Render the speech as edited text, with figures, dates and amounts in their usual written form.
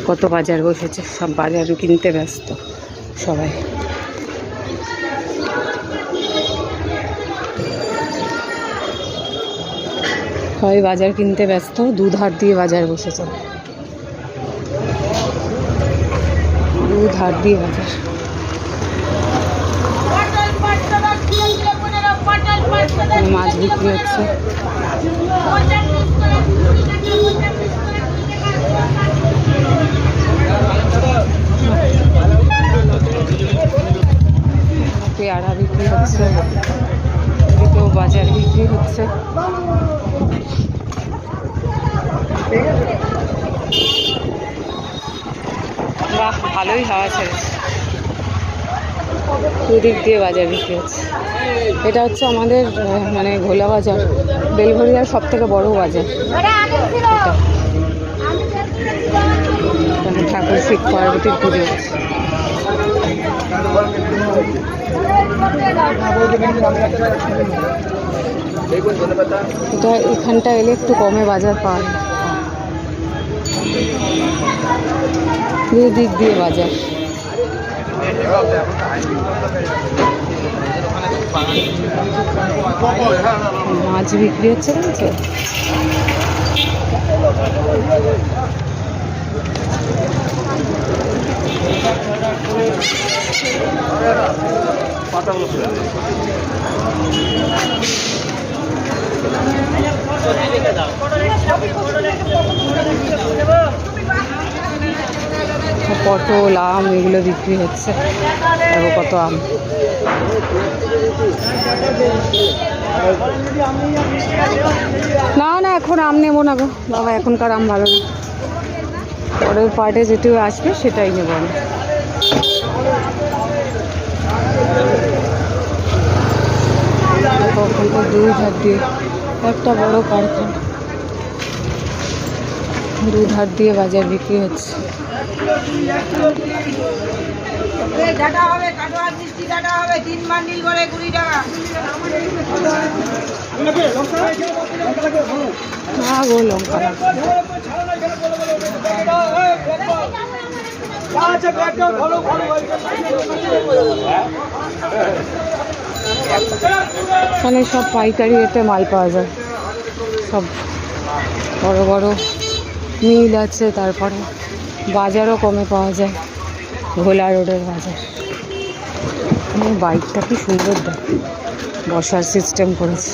কত বাজার বসেছে, সব বাজার কিনতে ব্যস্ত সবাই। সবাই বাজার কিনতে ব্যস্ত, দুধার দিয়ে বাজার বসেছে, দুধার দিয়ে বাজার। মাছ বিক্রি হচ্ছে, পেয়ারা বিক্রি হচ্ছে, এদিকেও বাজার বিক্রি হচ্ছে। বাহ, ভালোই হাওয়া ছেড়েছে। দুদিক দিয়ে বাজার বিক্রি হচ্ছে। এটা হচ্ছে আমাদের মানে ঘোলা বাজার, বেলঘড়িয়ার সব থেকে বড় বাজার। এটা ঠাকুর শিব পার্বতীর পুজো হচ্ছে। এটা এখানটা এলে একটু কমে বাজার পাওয়া যায়। দুদিক দিয়ে বাজার। মাছ বিক্রি হচ্ছে, বুঝছো? পটল, আম এগুলো বিক্রি হচ্ছে। দেখো কত আম। না না, এখন আম নেবো না গো বাবা, এখনকার আম ভালো না। পরের পার্টে যেটি আসবে সেটাই নেব আমি। দুধার দিয়ে একটা বড় কারখানা, দুধার দিয়ে বাজার বিক্রি হচ্ছে। না গো, লঙ্কা এখানে সব পাইকারি রেটে মাল পাওয়া যায়, সব বড় বড় মিল আছে। তারপরে বাজারও কমে পাওয়া যায়, ভোলা রোডের বাজার। বাইকটা কি সুন্দর দেখ, বসার সিস্টেম করেছে।